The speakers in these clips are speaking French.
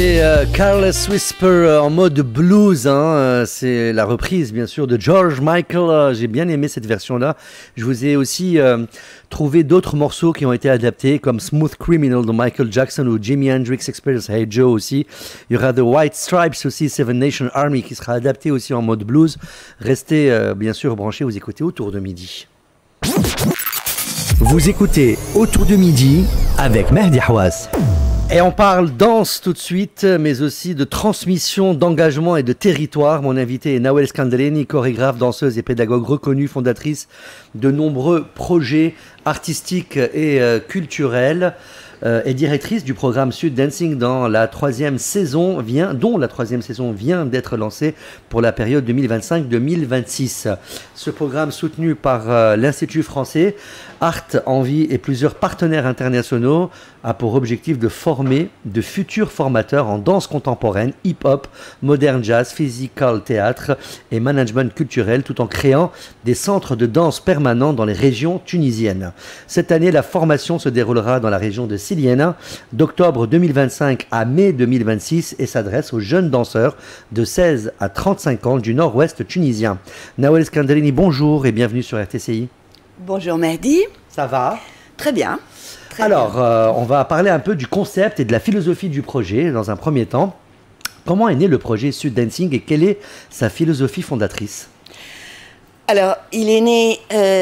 C'était Careless Whisper en mode blues, hein. C'est la reprise bien sûr de George Michael. J'ai bien aimé cette version-là. Je vous ai aussi trouvé d'autres morceaux qui ont été adaptés comme Smooth Criminal de Michael Jackson ou Jimi Hendrix Experience Hey Joe aussi. Il y aura The White Stripes aussi, Seven Nation Army qui sera adapté aussi en mode blues. Restez bien sûr branchés, vous écoutez Autour de Midi. Vous écoutez Autour de Midi avec Mehdi Hawass. Et on parle danse tout de suite, mais aussi de transmission, d'engagement et de territoire. Mon invité est Nawel Skandeleni, chorégraphe, danseuse et pédagogue reconnue, fondatrice de nombreux projets artistiques et culturels. Et directrice du programme Sud Dancing dont la troisième saison vient d'être lancée pour la période 2025-2026. Ce programme soutenu par l'Institut français, Art Envie et plusieurs partenaires internationaux a pour objectif de former de futurs formateurs en danse contemporaine, hip-hop, modern jazz, physical théâtre et management culturel tout en créant des centres de danse permanents dans les régions tunisiennes. Cette année, la formation se déroulera dans la région de Siliena d'octobre 2025 à mai 2026 et s'adresse aux jeunes danseurs de 16 à 35 ans du nord-ouest tunisien. Nawel Skandeleni, bonjour et bienvenue sur RTCI. Bonjour Mehdi. Ça va? Très bien. Alors, on va parler un peu du concept et de la philosophie du projet dans un premier temps. Comment est né le projet Sud Dancing et quelle est sa philosophie fondatrice? Alors, il est né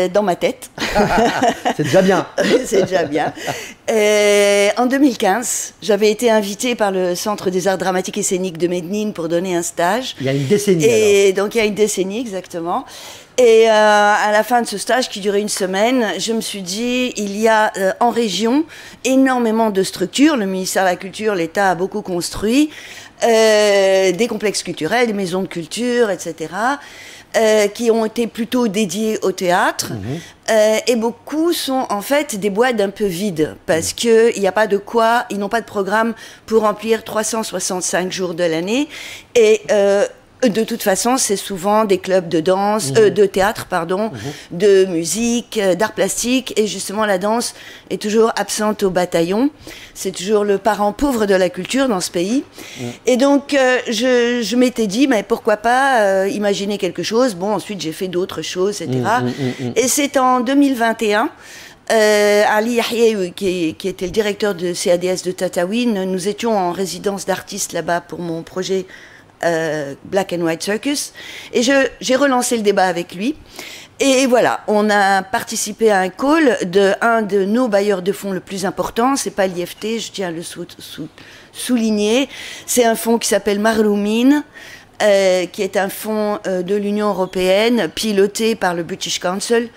dans ma tête. C'est déjà bien. C'est déjà bien. En 2015, j'avais été invitée par le Centre des Arts Dramatiques et Scéniques de Mednine pour donner un stage. Il y a une décennie. Et donc, il y a une décennie, exactement. Et à la fin de ce stage qui durait une semaine, je me suis dit, il y a en région énormément de structures. Le ministère de la Culture, l'État a beaucoup construit des complexes culturels, des maisons de culture, etc., qui ont été plutôt dédiés au théâtre. Et beaucoup sont en fait des boîtes un peu vides parce que il n'y a pas de quoi, ils n'ont pas de programme pour remplir 365 jours de l'année. Et de toute façon, c'est souvent des clubs de danse, de théâtre, pardon, de musique, d'art plastique. Et justement, la danse est toujours absente au bataillon. C'est toujours le parent pauvre de la culture dans ce pays. Et donc, je m'étais dit, mais pourquoi pas imaginer quelque chose. Bon, ensuite, j'ai fait d'autres choses, etc. Et c'est en 2021... Ali Yahya, qui était le directeur de CADS de Tataouine, nous étions en résidence d'artistes là-bas pour mon projet Black and White Circus, et j'ai relancé le débat avec lui. Et voilà, on a participé à un call de un de nos bailleurs de fonds le plus important, c'est pas l'IFT, je tiens à le souligner, c'est un fonds qui s'appelle Marloumine, qui est un fonds de l'Union européenne, piloté par le British Council,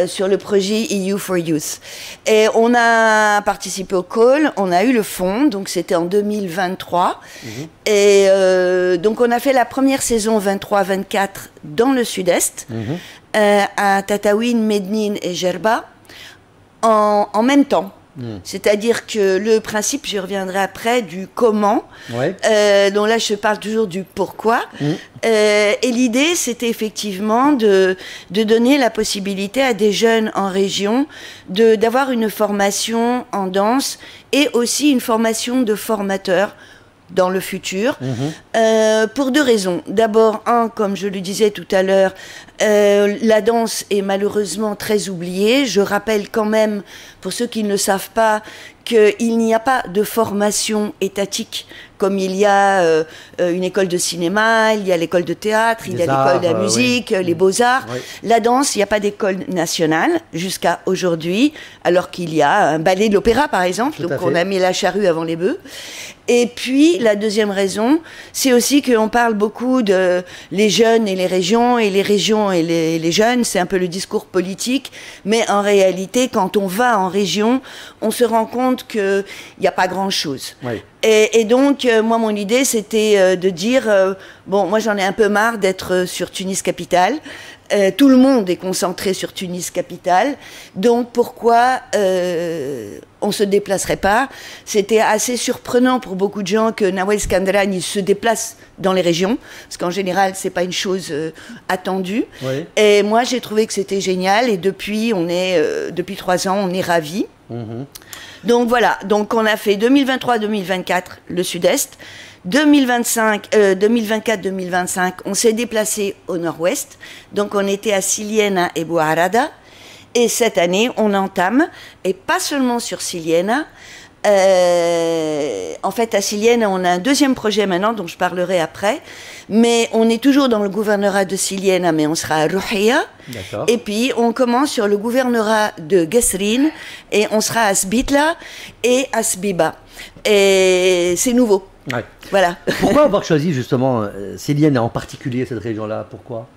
sur le projet EU for Youth. Et on a participé au call, on a eu le fonds, donc c'était en 2023. Et donc on a fait la première saison 23-24 dans le sud-est, à Tataouine, Mednine et Djerba, en même temps. C'est-à-dire que le principe, j'y reviendrai après, du comment, donc là je parle toujours du pourquoi, et l'idée c'était effectivement de donner la possibilité à des jeunes en région d'avoir une formation en danse et aussi une formation de formateur dans le futur, pour deux raisons. D'abord, comme je le disais tout à l'heure, la danse est malheureusement très oubliée. Je rappelle quand même, pour ceux qui ne le savent pas, qu'il n'y a pas de formation étatique comme il y a une école de cinéma, il y a l'école de théâtre, il y a l'école de la musique, les beaux-arts. La danse, il n'y a pas d'école nationale jusqu'à aujourd'hui, alors qu'il y a un ballet de l'opéra, par exemple. Donc on a mis la charrue avant les bœufs. Et puis, la deuxième raison, c'est aussi qu'on parle beaucoup de les jeunes et les régions et les jeunes, c'est un peu le discours politique, mais en réalité, quand on va en région, on se rend compte qu'il n'y a pas grand-chose. Et donc, moi, mon idée, c'était de dire, bon, moi, j'en ai un peu marre d'être sur Tunis Capitale. Tout le monde est concentré sur Tunis Capitale. Donc, pourquoi on ne se déplacerait pas? C'était assez surprenant pour beaucoup de gens que Nawel Skandeleni se déplace dans les régions, parce qu'en général, ce n'est pas une chose attendue. Et moi, j'ai trouvé que c'était génial. Et depuis 3 ans, on est ravis. Donc voilà, donc on a fait 2023-2024 le sud-est, 2024-2025 on s'est déplacé au nord-ouest, donc on était à Siliena et Bouarada, et cette année on entame, et pas seulement sur Siliena, en fait à Siliena on a un deuxième projet maintenant dont je parlerai après, mais on est toujours dans le gouvernorat de Siliena, mais on sera à Rouhia, et puis on commence sur le gouvernorat de Guesrine, et on sera à Sbitla et à Sbiba, et c'est nouveau. Ouais. Voilà. Pourquoi avoir choisi justement Siliena en particulier, cette région-là? Pourquoi?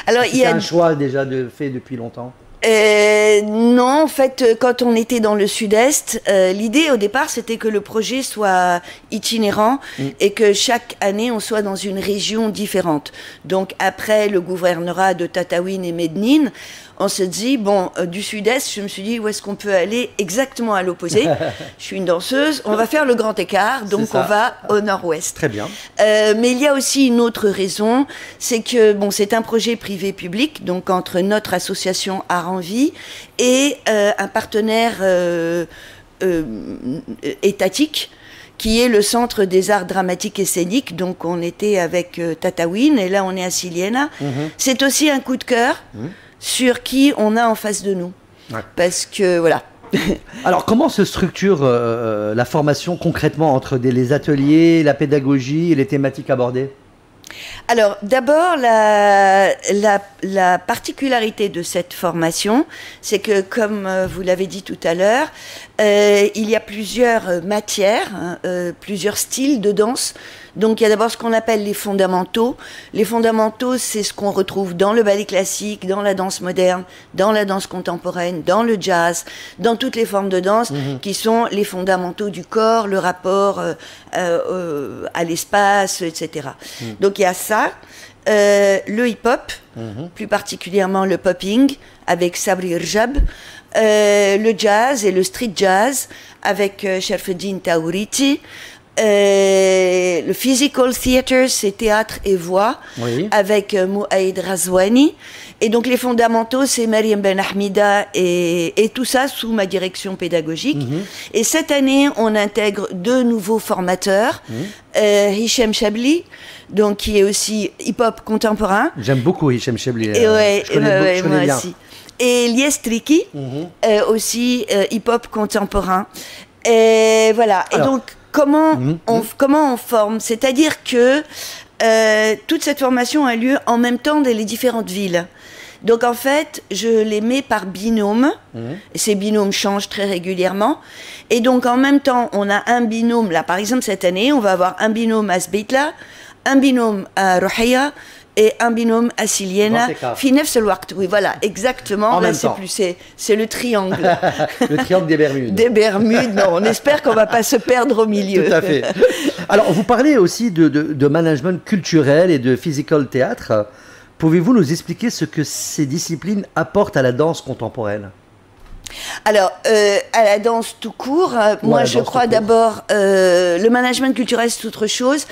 Alors, il y a un choix déjà fait depuis longtemps. Non, en fait, quand on était dans le sud-est, l'idée au départ, c'était que le projet soit itinérant et que chaque année, on soit dans une région différente. Donc, après le gouvernorat de Tataouine et Medellín, on se dit, bon, du sud-est, je me suis dit, où est-ce qu'on peut aller exactement à l'opposé? Je suis une danseuse, on va faire le grand écart, donc on va au nord-ouest. Très bien. Mais il y a aussi une autre raison, c'est que, bon, c'est un projet privé-public, donc entre notre association Art en Vie et un partenaire étatique, qui est le Centre des Arts Dramatiques et Scéniques. Donc on était avec Tataouine, et là on est à Siliena. C'est aussi un coup de cœur sur qui on a en face de nous. Parce que, voilà. Alors, comment se structure la formation concrètement entre les ateliers, la pédagogie et les thématiques abordées? Alors, d'abord, la particularité de cette formation, c'est que, comme vous l'avez dit tout à l'heure, il y a plusieurs matières, plusieurs styles de danse. Donc, il y a d'abord ce qu'on appelle les fondamentaux. Les fondamentaux, c'est ce qu'on retrouve dans le ballet classique, dans la danse moderne, dans la danse contemporaine, dans le jazz, dans toutes les formes de danse, qui sont les fondamentaux du corps, le rapport à l'espace, etc. Donc, il y a ça. Le hip-hop, plus particulièrement le popping, avec Sabri Rjab, le jazz et le street jazz, avec Sherfeddin Taouriti, le physical theatre, c'est théâtre et voix, avec Mouaïd Razouani. Et donc les fondamentaux, c'est Mariam Ben Ahmida, et tout ça sous ma direction pédagogique. Et cette année, on intègre 2 nouveaux formateurs, Hichem Chabli, donc qui est aussi hip-hop contemporain. J'aime beaucoup Hichem Chabli. Je connais moi aussi. Et Lies Triki, aussi hip-hop contemporain. Et voilà. Alors, et donc comment on forme? C'est-à-dire que toute cette formation a lieu en même temps dans les différentes villes. Donc en fait, je les mets par binôme. Ces binômes changent très régulièrement. Et donc en même temps, on a un binôme. Là, par exemple, cette année, on va avoir un binôme à Sbitla, un binôme à Rouhia et un binôme à Siliena. Finef Selwakt. Oui, voilà, exactement. Là, c'est le triangle. Le triangle des Bermudes. Des Bermudes. Non, on espère qu'on ne va pas se perdre au milieu. Tout à fait. Alors, vous parlez aussi de management culturel et de physical théâtre. Pouvez-vous nous expliquer ce que ces disciplines apportent à la danse contemporaine? Alors, à la danse tout court, moi je crois d'abord, le management culturel c'est autre chose.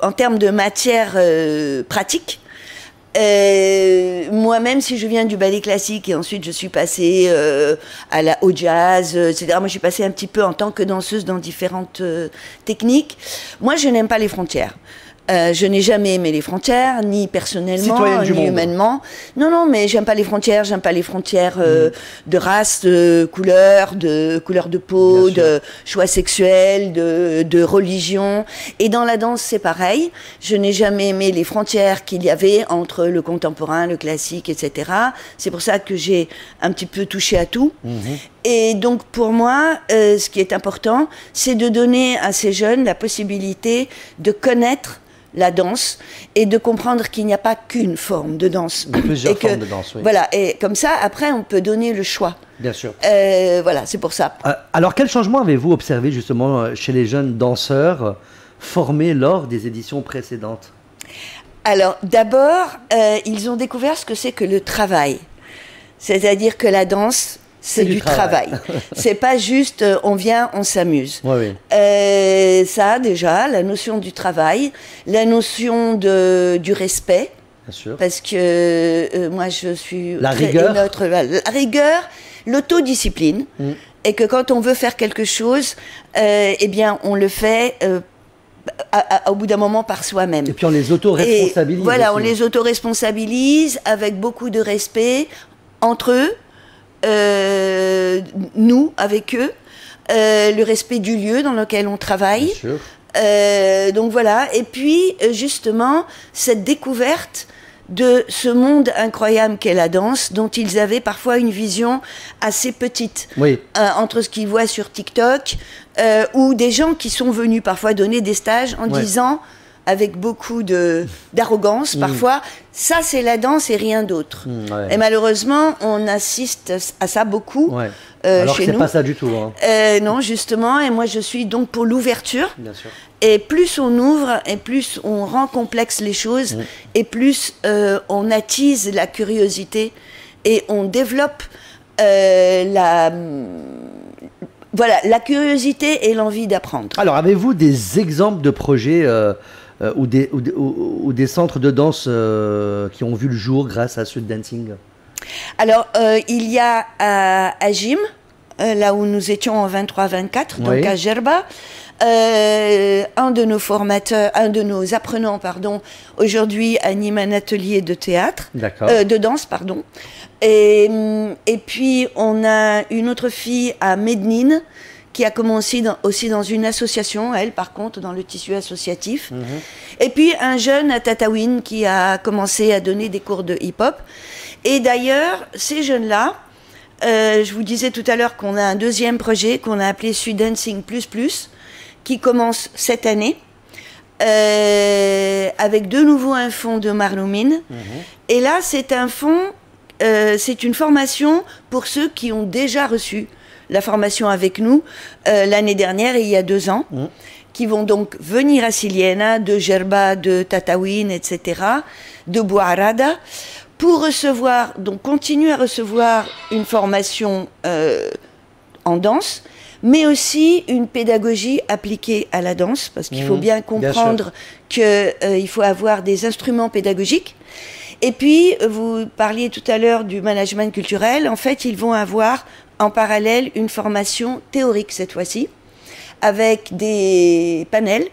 En termes de matière pratique, moi-même, si je viens du ballet classique et ensuite je suis passée au jazz, etc. Moi, je suis passée un petit peu en tant que danseuse dans différentes techniques. Moi, je n'aime pas les frontières. Je n'ai jamais aimé les frontières, ni personnellement, ni humainement. Non, mais j'aime pas les frontières. J'aime pas les frontières de race, de couleur de peau, de choix sexuel, de religion. Et dans la danse, c'est pareil. Je n'ai jamais aimé les frontières qu'il y avait entre le contemporain, le classique, etc. C'est pour ça que j'ai un petit peu touché à tout. Et donc, pour moi, ce qui est important, c'est de donner à ces jeunes la possibilité de connaître la danse et de comprendre qu'il n'y a pas qu'une forme de danse. Plusieurs formes de danse, oui. Voilà, et comme ça, après, on peut donner le choix. Bien sûr. Voilà, c'est pour ça. Alors, quel changement avez-vous observé justement chez les jeunes danseurs formés lors des éditions précédentes? Alors, d'abord, ils ont découvert ce que c'est que le travail. C'est-à-dire que la danse, c'est du travail. C'est pas juste on vient, on s'amuse. Ça, déjà, la notion du travail, la notion du respect. Bien sûr. Parce que moi, je suis la rigueur. La rigueur, l'autodiscipline, et que quand on veut faire quelque chose, eh bien, on le fait au bout d'un moment par soi-même. Et puis on les auto-responsabilise. Voilà, aussi. on les auto-responsabilise avec beaucoup de respect entre eux, nous avec eux, le respect du lieu dans lequel on travaille. Bien sûr. Donc voilà, et puis justement cette découverte de ce monde incroyable qu'est la danse, dont ils avaient parfois une vision assez petite, Oui. entre ce qu'ils voient sur TikTok, ou des gens qui sont venus parfois donner des stages en disant, avec beaucoup d'arrogance parfois, ça c'est la danse et rien d'autre. Et malheureusement, on assiste à ça beaucoup Alors chez que c'est nous. pas ça du tout. Hein. Non, justement, et moi je suis donc pour l'ouverture. Bien sûr. Et plus on ouvre, et plus on rend complexe les choses, et plus on attise la curiosité, et on développe la curiosité et l'envie d'apprendre. Alors, avez-vous des exemples de projets ou des centres de danse qui ont vu le jour grâce à Street Dancing? Alors, il y a à Jim, là où nous étions en 23-24, donc à Gerba, un de nos apprenants, aujourd'hui anime un atelier de théâtre, de danse, pardon. Et puis on a une autre fille à Mednine qui a commencé aussi dans une association, elle par contre dans le tissu associatif. Et puis un jeune à Tataouine qui a commencé à donner des cours de hip-hop. Et d'ailleurs, ces jeunes-là, je vous disais tout à l'heure qu'on a un deuxième projet qu'on a appelé Street Dancing ++, qui commence cette année, avec de nouveau un fonds de Marnoumine. Et là, c'est un fonds, c'est une formation pour ceux qui ont déjà reçu la formation avec nous l'année dernière et il y a 2 ans, qui vont donc venir à Siliena, de Gerba, de Tataouine, etc., de Bouarada, pour recevoir, donc continuer à recevoir une formation en danse, mais aussi une pédagogie appliquée à la danse, parce qu'il faut bien comprendre qu'il faut avoir des instruments pédagogiques. Et puis, vous parliez tout à l'heure du management culturel. En fait, ils vont avoir en parallèle une formation théorique cette fois-ci, avec des panels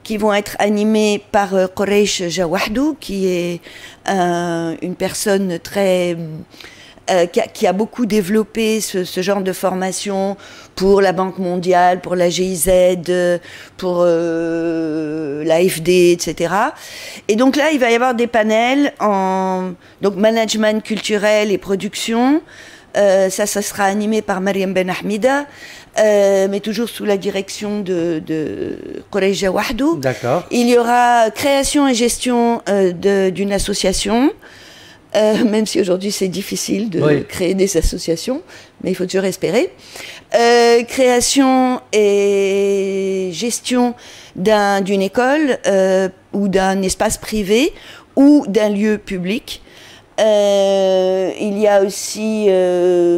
qui vont être animés par Quraish Jawahdou, qui est une personne très... qui a beaucoup développé ce genre de formation pour la Banque mondiale, pour la GIZ, pour l'AFD, etc. Et donc là, il va y avoir des panels en donc management culturel et production. Ça sera animé par Mariam Ben Ahmida, mais toujours sous la direction de Quraish Jawahdou. D'accord. Il y aura création et gestion d'une association. Même si aujourd'hui c'est difficile de créer des associations, mais il faut toujours espérer. Création et gestion d'une école ou d'un espace privé ou d'un lieu public. Il y a aussi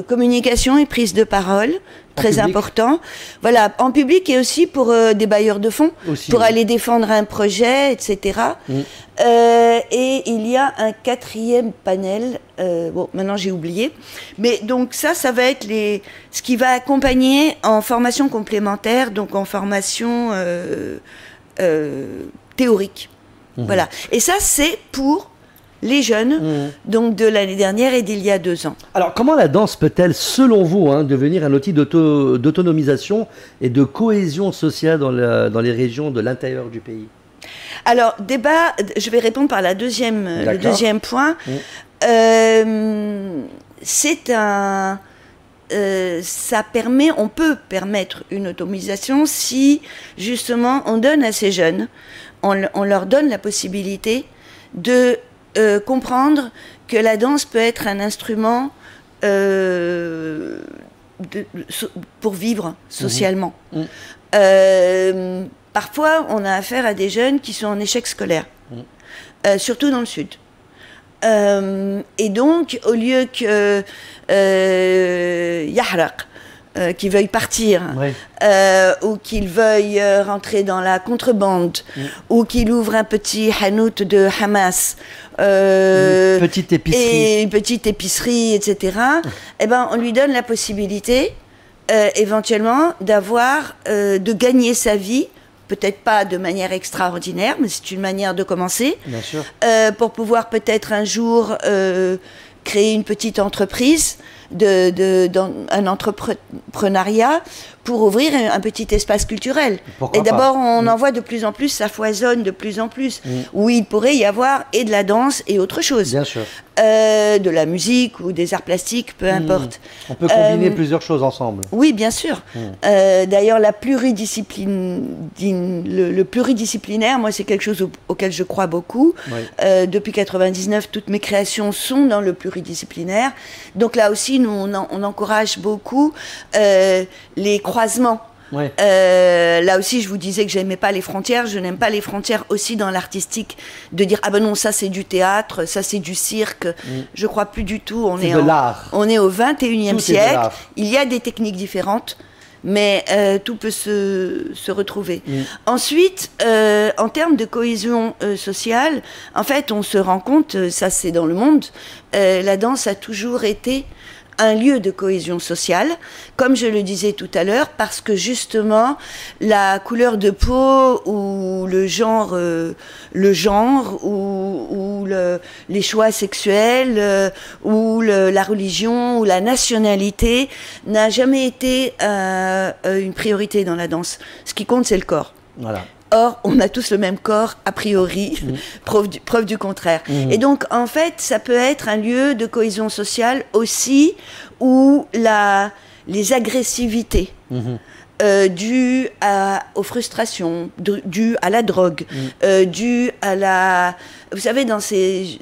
communication et prise de parole, très important. Voilà, en public et aussi pour des bailleurs de fonds, pour aller défendre un projet, etc. Et il y a un 4e panel, bon, maintenant j'ai oublié, mais donc ça va être ce qui va accompagner en formation complémentaire, donc en formation théorique. Voilà, et ça c'est pour les jeunes, donc de l'année dernière et d'il y a 2 ans. Alors, comment la danse peut-elle, selon vous, devenir un outil d'autonomisation et de cohésion sociale dans les régions de l'intérieur du pays? Alors, je vais répondre par le deuxième point. On peut permettre une autonomisation si, justement, on donne à ces jeunes, on leur donne la possibilité de comprendre que la danse peut être un instrument pour vivre socialement. Parfois, on a affaire à des jeunes qui sont en échec scolaire, surtout dans le Sud. Et donc, au lieu que Yahraq, qui veuille partir, ou qu'il veuille rentrer dans la contrebande, ou qu'il ouvre un petit hanout de Hamas, une petite épicerie, et une petite épicerie, etc. Eh ben, on lui donne la possibilité, éventuellement, de gagner sa vie. Peut-être pas de manière extraordinaire, mais c'est une manière de commencer. Bien sûr. Pour pouvoir peut-être un jour créer une petite entreprise, un entrepreneuriat pour ouvrir un petit espace culturel. Pourquoi et d'abord, on en voit de plus en plus, ça foisonne de plus en plus, où il pourrait y avoir et de la danse et autre chose. Bien sûr. De la musique ou des arts plastiques, peu importe. On peut combiner plusieurs choses ensemble. Oui, bien sûr. D'ailleurs, le pluridisciplinaire, moi, c'est quelque chose auquel je crois beaucoup. Depuis 99, toutes mes créations sont dans le pluridisciplinaire. Donc là aussi, nous, on encourage beaucoup les croisements. Là aussi, je vous disais que j'aimais pas les frontières. Je n'aime pas les frontières aussi dans l'artistique, de dire ah ben non, ça c'est du théâtre, ça c'est du cirque. Je crois plus du tout. On est de l'art. On est au 21e siècle. Il y a des techniques différentes, mais tout peut se retrouver. Ensuite, en termes de cohésion sociale, en fait, on se rend compte, ça c'est dans le monde, la danse a toujours été un lieu de cohésion sociale, comme je le disais tout à l'heure, parce que justement la couleur de peau ou le genre ou les choix sexuels ou la religion ou la nationalité n'a jamais été une priorité dans la danse. Ce qui compte, c'est le corps. Voilà. Or, on a tous le même corps, a priori, preuve du contraire. Et donc, en fait, ça peut être un lieu de cohésion sociale aussi où les agressivités dues aux frustrations, dues à la drogue, dues à la... Vous savez, dans ces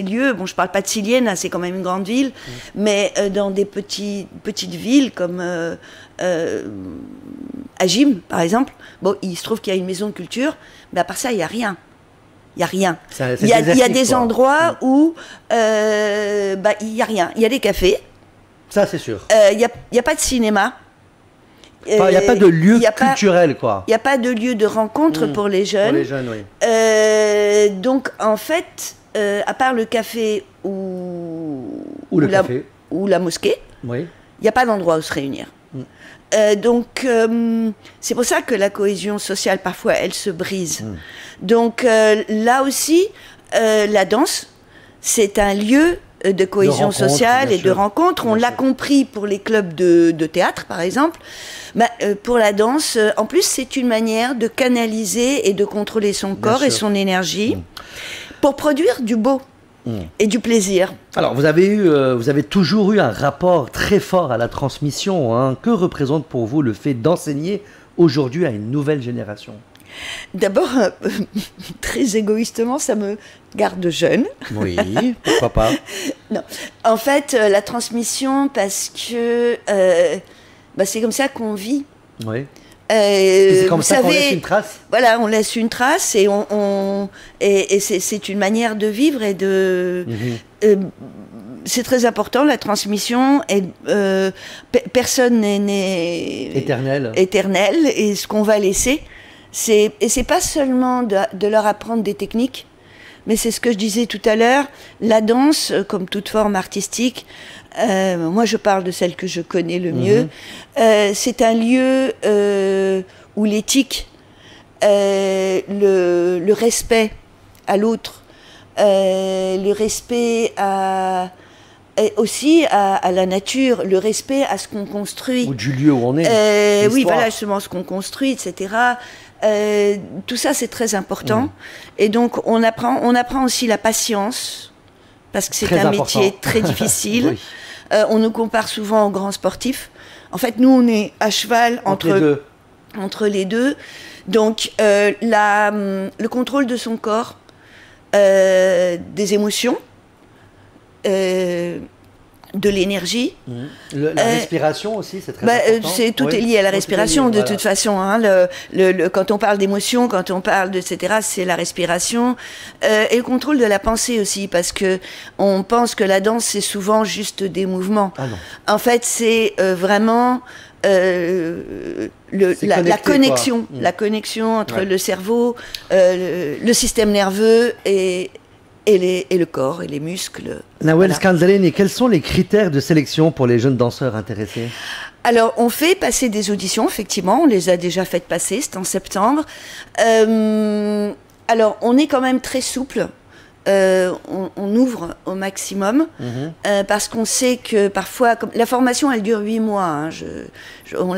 lieux, bon, je ne parle pas de Silienne, hein, c'est quand même une grande ville, mais dans des petites villes comme... à Gym, par exemple, bon, il se trouve qu'il y a une maison de culture, mais à part ça, il n'y a rien. Il n'y a rien. Il y a des endroits où il n'y a rien. Il y a des cafés. Ça, c'est sûr. Il n'y a pas de cinéma. Il n'y a pas de lieu culturel, quoi. Il n'y a pas de lieu de rencontre pour les jeunes. Pour les jeunes, oui. Donc, en fait, à part le café ou la mosquée, il n'y a pas d'endroit où se réunir. Donc, c'est pour ça que la cohésion sociale, parfois, elle se brise. Donc, là aussi, la danse, c'est un lieu de cohésion sociale et de rencontre. On l'a compris pour les clubs de théâtre, par exemple. Pour la danse, en plus, c'est une manière de canaliser et de contrôler son corps et son énergie pour produire du beau. Et du plaisir. Alors, vous avez toujours eu un rapport très fort à la transmission. Hein. Que représente pour vous le fait d'enseigner aujourd'hui à une nouvelle génération ? D'abord, très égoïstement, ça me garde jeune. Oui, pourquoi pas ? Non. En fait, la transmission, parce que c'est comme ça qu'on vit. Oui. C'est comme ça qu'on laisse une trace. Voilà, on laisse une trace et c'est une manière de vivre et de. C'est très important la transmission et personne n'est éternel et ce qu'on va laisser, c'est pas seulement de leur apprendre des techniques, mais c'est ce que je disais tout à l'heure, la danse comme toute forme artistique. Moi, je parle de celle que je connais le mieux. C'est un lieu où l'éthique, le respect à l'autre, le respect aussi à la nature, le respect à ce qu'on construit. Ou du lieu où on est. Oui, voilà, justement, ce qu'on construit, etc. Tout ça, c'est très important. Et donc, on apprend aussi la patience, parce que c'est un métier très difficile. On nous compare souvent aux grands sportifs. En fait, nous, on est à cheval entre les deux. Donc, le contrôle de son corps, des émotions, de l'énergie. La respiration aussi, c'est très important. Tout est lié à la respiration de toute façon. Hein. Quand on parle d'émotion, quand on parle etc., c'est la respiration. Et le contrôle de la pensée aussi, parce que on pense que la danse, c'est souvent juste des mouvements. Ah non. En fait, c'est vraiment... la connexion, la connexion entre le cerveau, le système nerveux et le corps et les muscles. Nawel Scandaléni, quels sont les critères de sélection pour les jeunes danseurs intéressés? Alors, on fait passer des auditions, effectivement, on les a déjà faites passer, c'était en septembre. Alors, on est quand même très souple. On ouvre au maximum parce qu'on sait que parfois, la formation elle dure 8 mois, hein,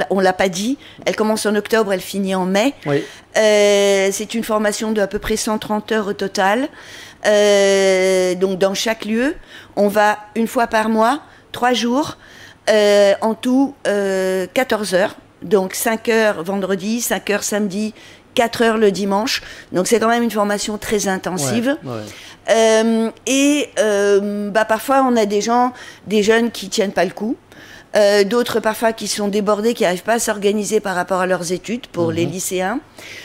on l'a pas dit, elle commence en octobre, elle finit en mai. Oui. C'est une formation de à peu près 130 heures au total, donc dans chaque lieu, on va une fois par mois, 3 jours, en tout 14 heures, donc 5 heures vendredi, 5 heures samedi, 4 heures le dimanche, donc c'est quand même une formation très intensive. Parfois on a des jeunes qui tiennent pas le coup, d'autres parfois qui sont débordés, qui n'arrivent pas à s'organiser par rapport à leurs études pour les lycéens.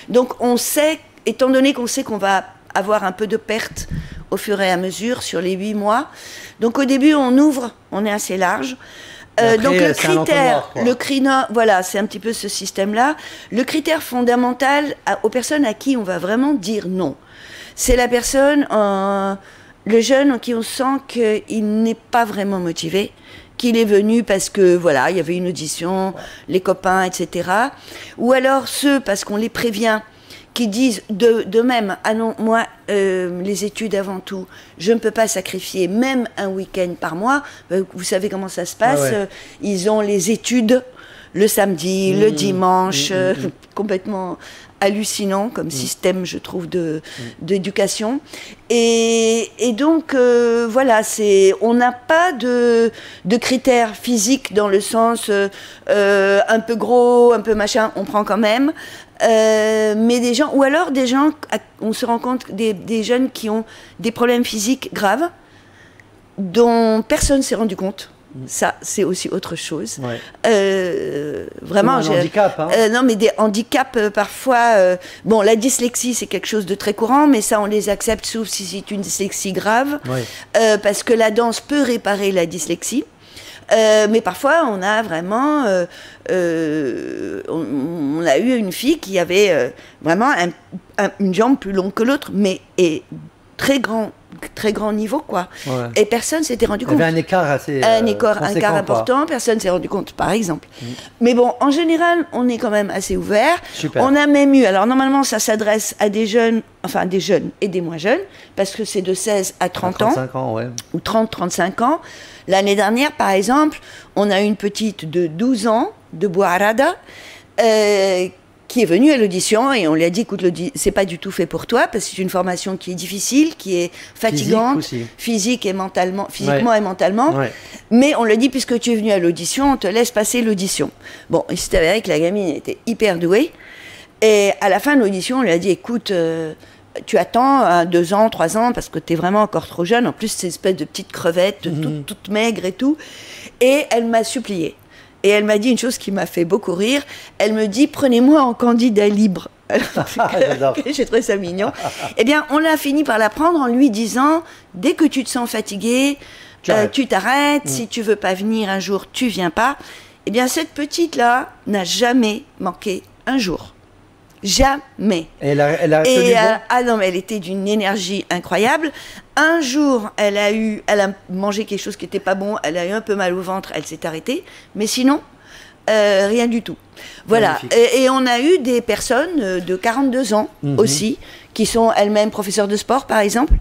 Donc on sait, étant donné qu'on sait qu'on va avoir un peu de perte au fur et à mesure sur les 8 mois, donc au début on ouvre, on est assez large. Après, donc le critère, voilà, c'est un petit peu ce système-là. Le critère fondamental aux personnes à qui on va vraiment dire non, c'est la personne, le jeune en qui on sent qu'il n'est pas vraiment motivé, qu'il est venu parce que voilà, il y avait une audition, les copains, etc. Ou alors ceux parce qu'on les prévient, qui disent de même, ah non, moi, les études avant tout, je ne peux pas sacrifier même un week-end par mois. Vous savez comment ça se passe, ils ont les études le samedi, le dimanche, complètement hallucinant comme système, je trouve, d'éducation. Et donc, voilà, on n'a pas de critères physiques dans le sens un peu gros, un peu machin, on prend quand même. Mais des gens, ou alors des gens, on se rend compte des jeunes qui ont des problèmes physiques graves dont personne ne s'est rendu compte. Ça, c'est aussi autre chose. Vraiment, un handicap. Hein. Non, mais des handicaps parfois. Bon, la dyslexie, c'est quelque chose de très courant, mais ça, on les accepte sauf si c'est une dyslexie grave, parce que la danse peut réparer la dyslexie. Mais parfois, on a vraiment, on a eu une fille qui avait vraiment une jambe plus longue que l'autre, mais très grand niveau, quoi. Et personne s'était rendu compte. Il y avait un écart assez un écart important, personne s'est rendu compte, par exemple. Mais bon, en général, on est quand même assez ouvert. Super. On a même eu, alors normalement, ça s'adresse à des jeunes, enfin des jeunes et des moins jeunes, parce que c'est de 16 à 30 ans. 35 ans, ou 30-35 ans. L'année dernière, par exemple, on a une petite de 12 ans, de Boarada, qui est venue à l'audition et on lui a dit, écoute, c'est pas du tout fait pour toi parce que c'est une formation qui est difficile, qui est fatigante, physiquement et mentalement. Mais on lui a dit, puisque tu es venu à l'audition, on te laisse passer l'audition. Bon, il s'est avéré que la gamine était hyper douée et à la fin de l'audition, on lui a dit, écoute, tu attends 2 ans, 3 ans parce que tu es vraiment encore trop jeune. En plus, c'est une espèce de petite crevette, toute maigre et tout. Et elle m'a supplié. Et elle m'a dit une chose qui m'a fait beaucoup rire. Elle me dit, prenez-moi en candidat libre. J'ai trouvé ça mignon. Eh bien, on a fini par la prendre en lui disant, dès que tu te sens fatigué, tu t'arrêtes. Si tu veux pas venir un jour, tu viens pas. Eh bien, cette petite-là n'a jamais manqué un jour. Jamais. Et elle a tenu bon. Ah non, mais elle était d'une énergie incroyable. Un jour, elle a mangé quelque chose qui n'était pas bon, elle a eu un peu mal au ventre, elle s'est arrêtée. Mais sinon, rien du tout. Voilà. Et on a eu des personnes de 42 ans aussi, qui sont elles-mêmes professeurs de sport, par exemple,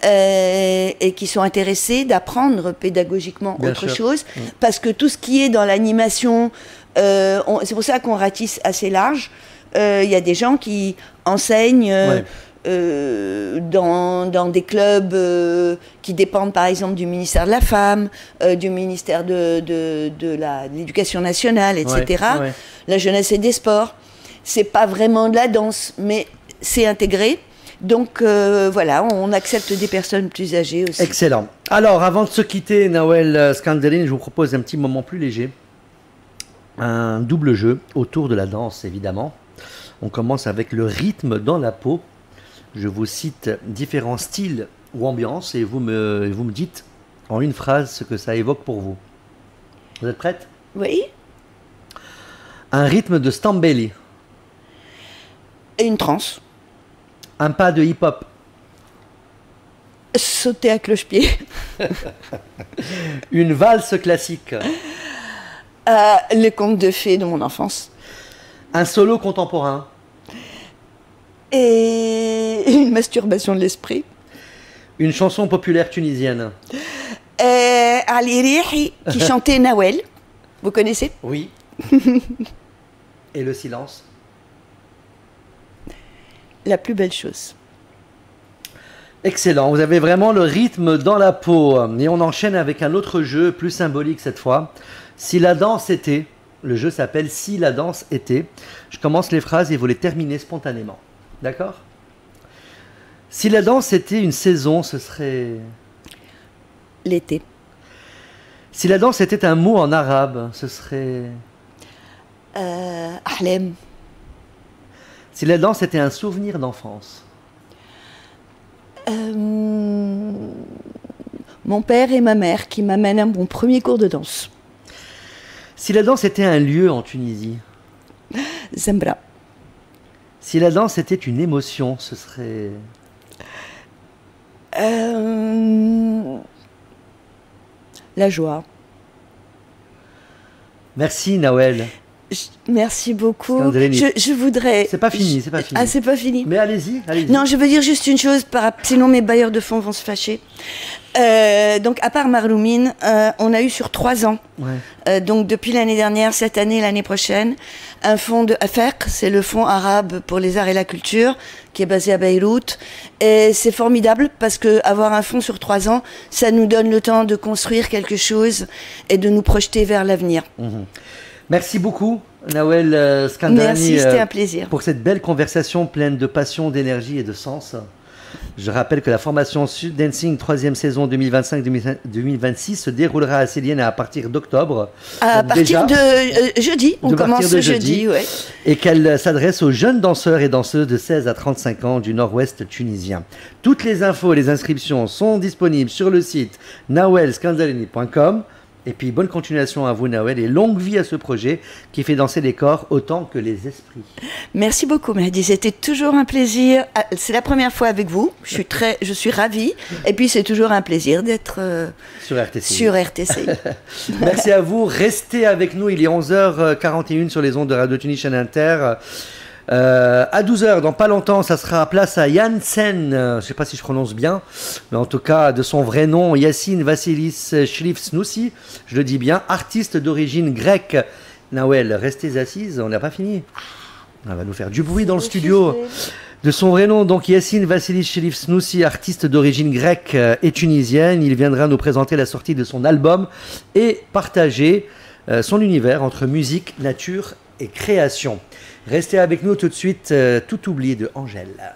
et qui sont intéressées d'apprendre pédagogiquement autre chose. Parce que tout ce qui est dans l'animation, c'est pour ça qu'on ratisse assez large. Il y a des gens qui enseignent dans des clubs qui dépendent par exemple du ministère de la Femme, du ministère de l'Éducation nationale, etc. La jeunesse et des sports. C'est pas vraiment de la danse, mais c'est intégré. Donc voilà, on accepte des personnes plus âgées aussi. Excellent. Alors, avant de se quitter, Nawel Skanderin, je vous propose un petit moment plus léger. Un double jeu autour de la danse, évidemment. On commence avec le rythme dans la peau. Je vous cite différents styles ou ambiances et vous me dites en une phrase ce que ça évoque pour vous. Vous êtes prête? Oui. Un rythme de Stambeli. Et une transe. Un pas de hip-hop. Sauter à cloche-pied. Une valse classique. Les contes de fées de mon enfance. Un solo contemporain. Et une masturbation de l'esprit. Une chanson populaire tunisienne. Ali Rihi qui chantait Nawel. Vous connaissez? Oui. Et le silence. La plus belle chose. Excellent, vous avez vraiment le rythme dans la peau. Et on enchaîne avec un autre jeu, plus symbolique cette fois. Si la danse était, le jeu s'appelle Si la danse était. Je commence les phrases et vous les terminez spontanément. D'accord? Si la danse était une saison, ce serait... L'été. Si la danse était un mot en arabe, ce serait... Ahlem. Si la danse était un souvenir d'enfance. Mon père et ma mère qui m'amènent à mon premier cours de danse. Si la danse était un lieu en Tunisie. Zembra. Si la danse était une émotion, ce serait... La joie. Merci Nawel. Merci beaucoup. Skanderini. Je voudrais... C'est pas fini, c'est pas fini. Ah, c'est pas fini. Mais allez-y, allez-y. Non, je veux dire juste une chose, sinon mes bailleurs de fonds vont se fâcher. Donc, à part Marloumine, on a eu sur 3 ans, Ouais. donc depuis l'année dernière, cette année, l'année prochaine, un fonds de AFEC, c'est le fonds arabe pour les arts et la culture, qui est basé à Beyrouth. Et c'est formidable parce que avoir un fonds sur 3 ans, ça nous donne le temps de construire quelque chose et de nous projeter vers l'avenir. Merci beaucoup, Nawel Skanderini. Merci, c'était un plaisir. Pour cette belle conversation pleine de passion, d'énergie et de sens. Je rappelle que la formation Sud Dancing 3e saison 2025-2026 se déroulera à Célienne à partir d'octobre. À partir de jeudi, on commence ce jeudi. Ouais. Et qu'elle s'adresse aux jeunes danseurs et danseuses de 16 à 35 ans du nord-ouest tunisien. Toutes les infos et les inscriptions sont disponibles sur le site nawelskanderini.com. Et puis bonne continuation à vous Nawel et longue vie à ce projet qui fait danser les corps autant que les esprits. Merci beaucoup Mehdi, c'était toujours un plaisir. C'est la première fois avec vous, je suis ravie. Et puis c'est toujours un plaisir d'être sur RTC. Merci à vous, restez avec nous, il est 11h41 sur les ondes de Radio Tunis Chaîne Inter. À 12h, dans pas longtemps, ça sera place à Janssen, je ne sais pas si je prononce bien, mais en tout cas de son vrai nom, Yassine Vassilis Shlif Snoussi, je le dis bien, artiste d'origine grecque. Nawel, restez assise, on n'a pas fini. On va nous faire du bruit dans le studio. De son vrai nom, donc Yassine Vassilis Shlif Snoussi, artiste d'origine grecque et tunisienne, il viendra nous présenter la sortie de son album et partager son univers entre musique, nature et création. Restez avec nous tout de suite, Tout oublié de Angèle.